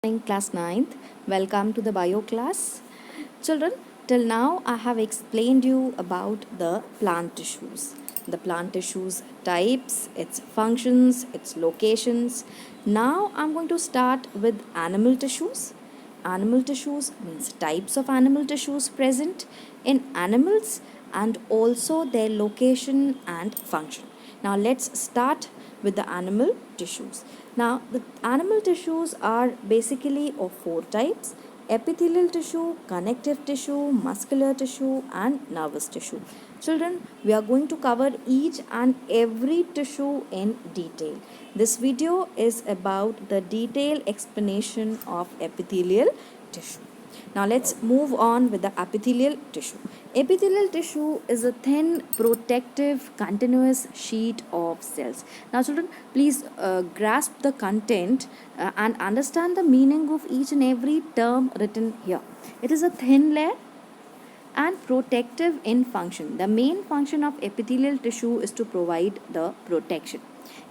In class ninth. Welcome to the bio class. Children, till now I have explained you about the plant tissues. The plant tissues types, its functions, its locations. Now I'm going to start with animal tissues. Animal tissues means types of animal tissues present in animals and also their location and function. Now let's start with the animal tissues. Now the animal tissues are basically of four types: epithelial tissue, connective tissue, muscular tissue and nervous tissue. Children, we are going to cover each and every tissue in detail. This video is about the detailed explanation of epithelial tissue. Now let's move on with the epithelial tissue. Epithelial tissue is a thin, protective, continuous sheet of cells. Now children, please grasp the content and understand the meaning of each and every term written here. It is a thin layer and protective in function. The main function of epithelial tissue is to provide the protection.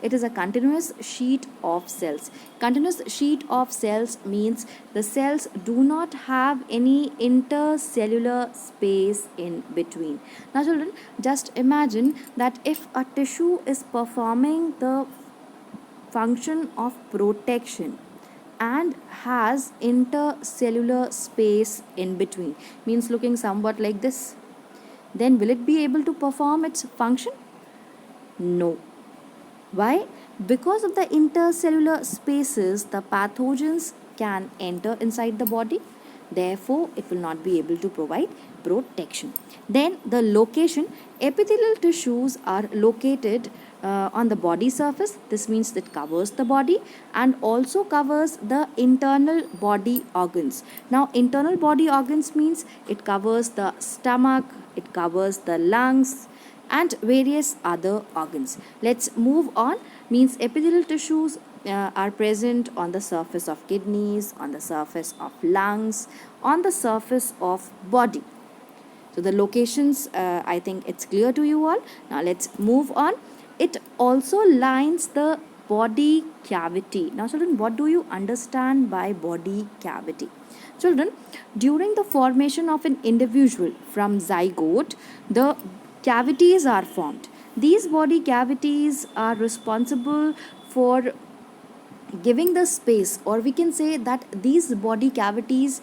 It is a continuous sheet of cells. Continuous sheet of cells means the cells do not have any intercellular space in between. Now children, just imagine that if a tissue is performing the function of protection and has intercellular space in between, means looking somewhat like this, then will it be able to perform its function? No. Why? Because of the intercellular spaces, the pathogens can enter inside the body. Therefore, it will not be able to provide protection. Then the location, epithelial tissues are located on the body surface. This means it covers the body and also covers the internal body organs. Now, internal body organs means it covers the stomach, it covers the lungs, and various other organs. Let's move on. Means epithelial tissues are present on the surface of kidneys, on the surface of lungs, on the surface of body. So the locations, I think it's clear to you all. Now let's move on. It also lines the body cavity. Now children, what do you understand by body cavity? Children, during the formation of an individual from zygote, the cavities are formed. These body cavities are responsible for giving the space, or we can say that these body cavities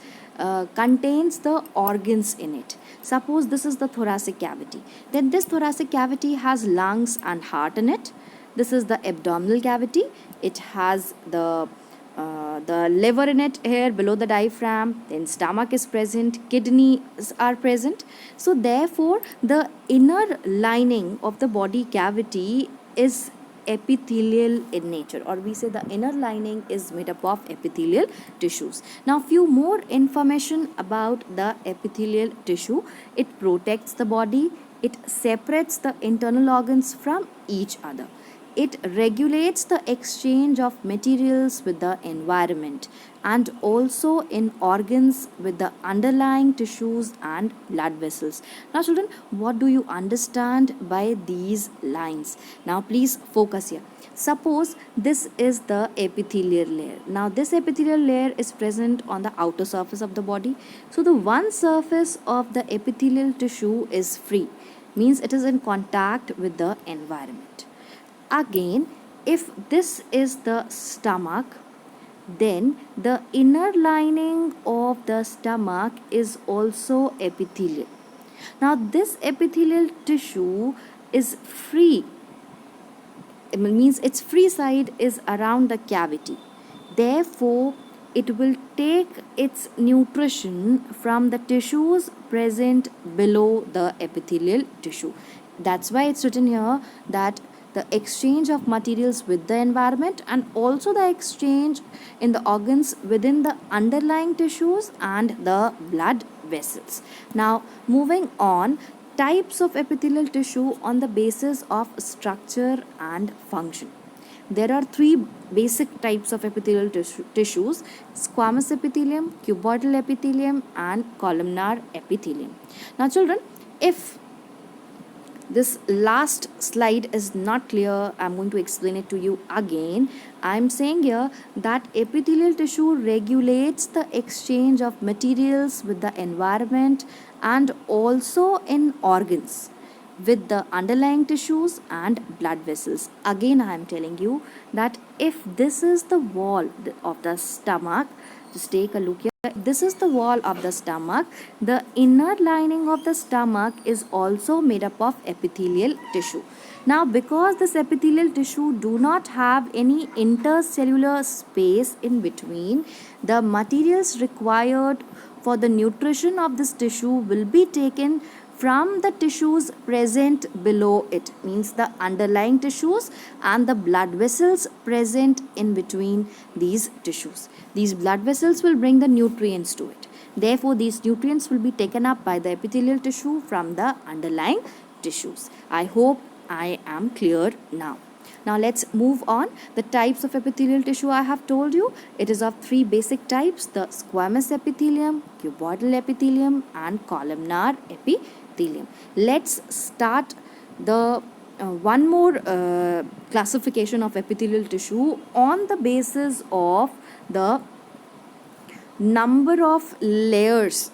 contains the organs in it. Suppose this is the thoracic cavity, then this thoracic cavity has lungs and heart in it. This is the abdominal cavity. It has the liver in it here below the diaphragm. Then stomach is present, kidneys are present. So therefore the inner lining of the body cavity is epithelial in nature, or we say the inner lining is made up of epithelial tissues. Now few more information about the epithelial tissue. It protects the body, it separates the internal organs from each other, it regulates the exchange of materials with the environment, and also in organs with the underlying tissues and blood vessels. Now children, what do you understand by these lines? Now please focus here. Suppose this is the epithelial layer. Now this epithelial layer is present on the outer surface of the body. So the one surface of the epithelial tissue is free, means it is in contact with the environment. Again, if this is the stomach, then the inner lining of the stomach is also epithelial. Now this epithelial tissue is free. It means its free side is around the cavity. Therefore, it will take its nutrition from the tissues present below the epithelial tissue. That's why it's written here that the exchange of materials with the environment and also the exchange in the organs within the underlying tissues and the blood vessels. Now, moving on, types of epithelial tissue on the basis of structure and function. There are three basic types of epithelial tissues: squamous epithelium, cuboidal epithelium, and columnar epithelium. Now, children, if this last slide is not clear. I'm going to explain it to you again. I'm saying here that epithelial tissue regulates the exchange of materials with the environment and also in organs with the underlying tissues and blood vessels. Again, I am telling you that if this is the wall of the stomach, just take a look here. This is the wall of the stomach. The inner lining of the stomach is also made up of epithelial tissue. Now, because this epithelial tissue do not have any intercellular space in between, the materials required for the nutrition of this tissue will be taken from the tissues present below it, means the underlying tissues and the blood vessels present in between these tissues. These blood vessels will bring the nutrients to it. Therefore, these nutrients will be taken up by the epithelial tissue from the underlying tissues. I hope I am clear now. Now let's move on. The types of epithelial tissue I have told you. It is of three basic types: the squamous epithelium, cuboidal epithelium, and columnar epithelium. Let's start the one more classification of epithelial tissue on the basis of the number of layers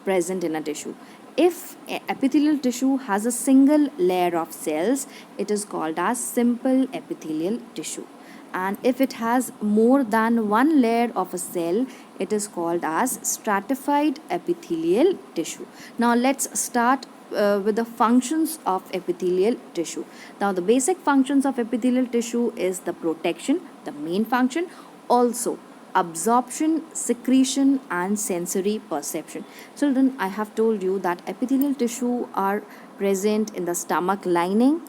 present in a tissue. If epithelial tissue has a single layer of cells, it is called as simple epithelial tissue. And if it has more than one layer of a cell, it is called as stratified epithelial tissue. Now let's start with the functions of epithelial tissue. Now the basic functions of epithelial tissue is the protection, the main function, also absorption, secretion, and sensory perception. Children, I have told you that epithelial tissue are present in the stomach lining.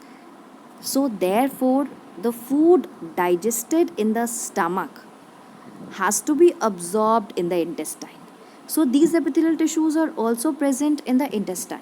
So therefore, the food digested in the stomach has to be absorbed in the intestine. So these epithelial tissues are also present in the intestine.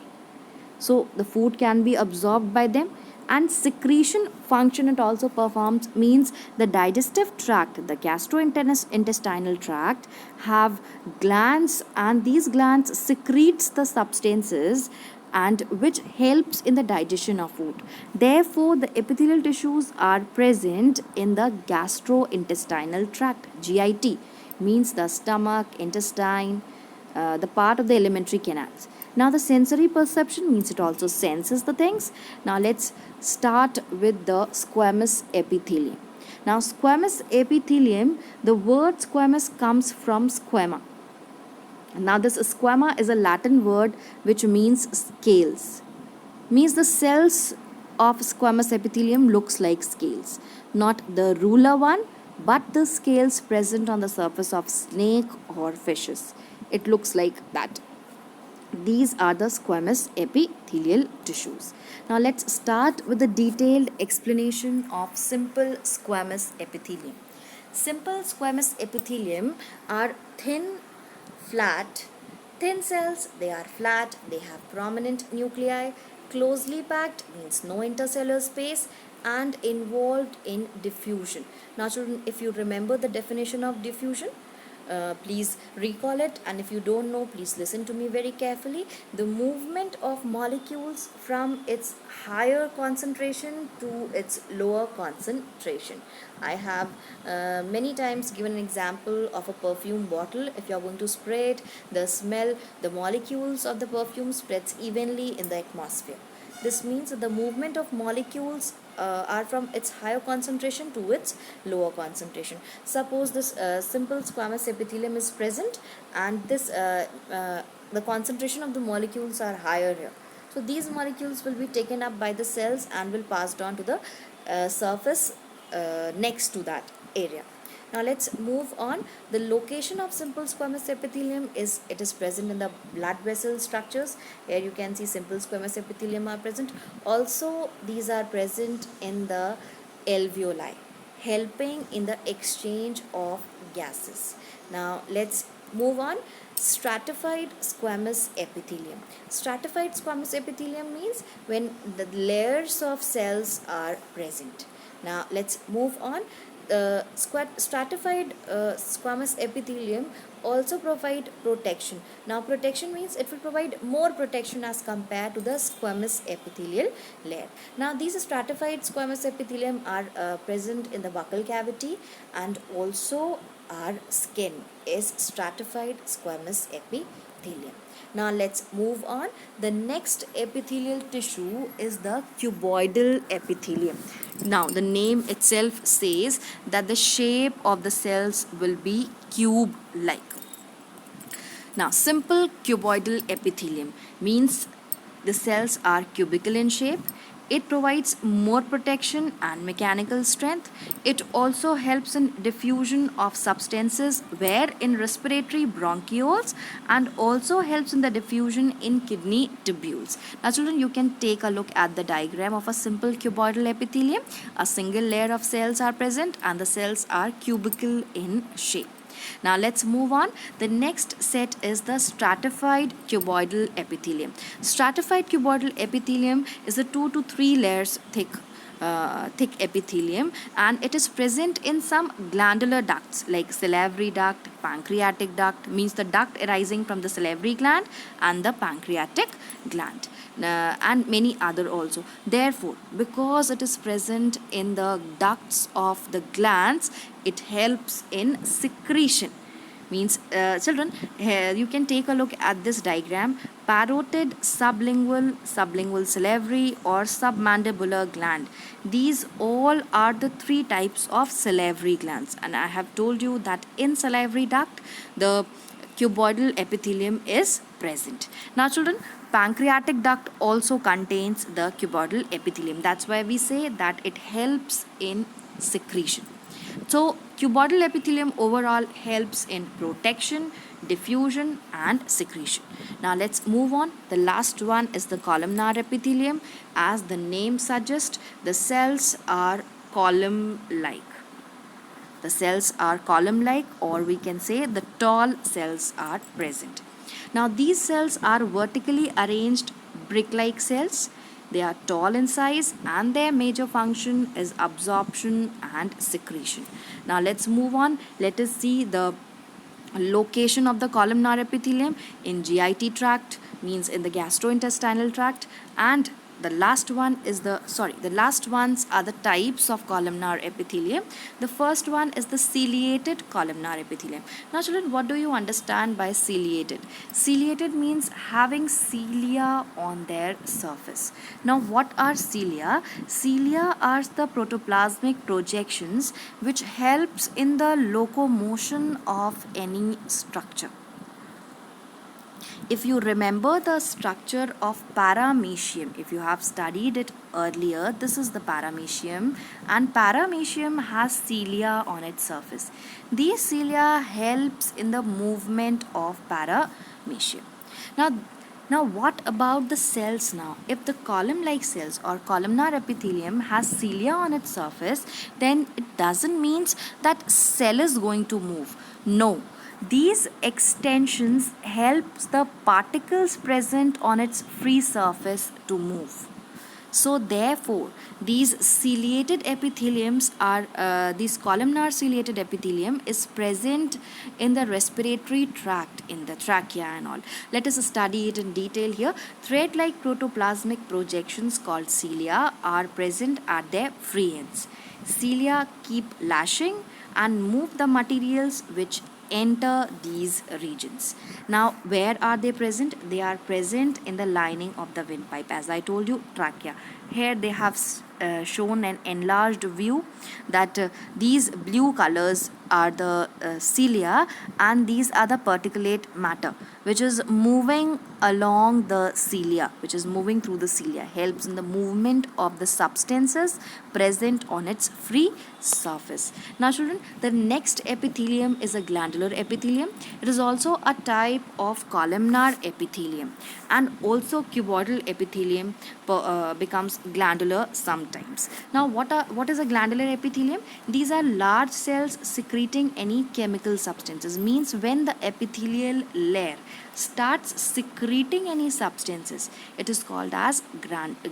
So the food can be absorbed by them, and secretion function it also performs, means the digestive tract, the gastrointestinal tract have glands, and these glands secretes the substances and which helps in the digestion of food. Therefore, the epithelial tissues are present in the gastrointestinal tract. GIT means the stomach, intestine, the part of the alimentary canals. Now the sensory perception means it also senses the things. Now let's start with the squamous epithelium. Now squamous epithelium, the word squamous comes from squama. Now this squama is a Latin word which means scales. Means the cells of squamous epithelium looks like scales. Not the ruler one, but the scales present on the surface of snake or fishes. It looks like that. These are the squamous epithelial tissues. Now let's start with the detailed explanation of simple squamous epithelium. Simple squamous epithelium are thin cells. They are flat, they have prominent nuclei, closely packed means no intercellular space, and involved in diffusion. Now children, if you remember the definition of diffusion, please recall it, and if you don't know, please listen to me very carefully. The movement of molecules from its higher concentration to its lower concentration. I have many times given an example of a perfume bottle. If you are going to spray it, the smell, the molecules of the perfume spreads evenly in the atmosphere. This means that the movement of molecules are from its higher concentration to its lower concentration. Suppose this simple squamous epithelium is present, and this the concentration of the molecules are higher here. So these molecules will be taken up by the cells and will passed on to the surface next to that area. Now let's move on. The location of simple squamous epithelium is present in the blood vessel structures. Here you can see simple squamous epithelium are present. Also these are present in the alveoli, helping in the exchange of gases. Now let's move on. Stratified squamous epithelium. Stratified squamous epithelium means when the layers of cells are present. Now let's move on. Stratified squamous epithelium also provide protection. Now protection means it will provide more protection as compared to the squamous epithelial layer. Now these stratified squamous epithelium are present in the buccal cavity, and also our skin is stratified squamous epithelium. Now let's move on. The next epithelial tissue is the cuboidal epithelium. Now the name itself says that the shape of the cells will be cube-like. Now simple cuboidal epithelium means the cells are cubical in shape. It provides more protection and mechanical strength. It also helps in diffusion of substances where in respiratory bronchioles, and also helps in the diffusion in kidney tubules. Now children, you can take a look at the diagram of a simple cuboidal epithelium. A single layer of cells are present and the cells are cubical in shape. Now let's move on. The next set is the stratified cuboidal epithelium. Stratified cuboidal epithelium is a 2 to 3 layers thick epithelium, and it is present in some glandular ducts like salivary duct, pancreatic duct, means the duct arising from the salivary gland and the pancreatic gland. And many other also. Therefore, because it is present in the ducts of the glands, it helps in secretion. Means children, here you can take a look at this diagram. Parotid, sublingual salivary or submandibular gland, these all are the 3 types of salivary glands, and I have told you that in salivary duct the cuboidal epithelium is present. Now children, pancreatic duct also contains the cuboidal epithelium. That's why we say that it helps in secretion. So cuboidal epithelium overall helps in protection, diffusion and secretion. Now let's move on. The last one is the columnar epithelium. As the name suggests, the cells are column-like. The cells are column-like, or we can say the tall cells are present. Now these cells are vertically arranged brick-like cells. They are tall in size and their major function is absorption and secretion. Now let's move on. Let us see the location of the columnar epithelium in GIT tract, means in the gastrointestinal tract, and the last ones are the types of columnar epithelium. The first one is the ciliated columnar epithelium. Now children, what do you understand by ciliated? Ciliated means having cilia on their surface. Now what are cilia? Cilia are the protoplasmic projections which helps in the locomotion of any structure. If you remember the structure of paramecium, if you have studied it earlier, this is the paramecium, and paramecium has cilia on its surface. These cilia helps in the movement of paramecium. Now what about the cells now? If the column-like cells or columnar epithelium has cilia on its surface, then it doesn't mean that cell is going to move. No. These extensions helps the particles present on its free surface to move. So therefore, these ciliated epitheliums are, this columnar ciliated epithelium is present in the respiratory tract, in the trachea and all. Let us study it in detail here. Thread-like protoplasmic projections called cilia are present at their free ends. Cilia keep lashing and move the materials which enter these regions. Now where are they present? They are present in the lining of the windpipe, as I told you, trachea. Here they have shown an enlarged view that these blue colors are the cilia, and these are the particulate matter which is moving along the cilia, which is moving through the cilia, helps in the movement of the substances present on its free surface. Now children, the next epithelium is a glandular epithelium. It is also a type of columnar epithelium, and also cuboidal epithelium becomes glandular sometimes. Now what is a glandular epithelium? These are large cells secreted secreting any chemical substances. Means when the epithelial layer starts secreting any substances, it is called as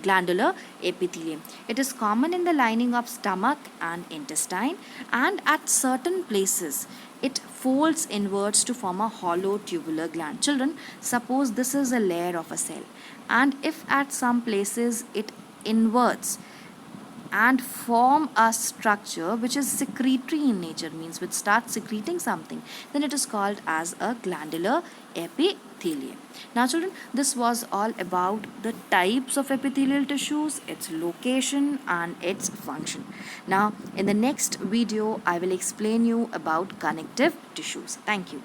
glandular epithelium. It is common in the lining of stomach and intestine, and at certain places it folds inwards to form a hollow tubular gland. Children, suppose this is a layer of a cell, and if at some places it inverts and form a structure which is secretory in nature, means which starts secreting something, then it is called as a glandular epithelium. Now children, this was all about the types of epithelial tissues, its location and its function. Now in the next video I will explain you about connective tissues. Thank you.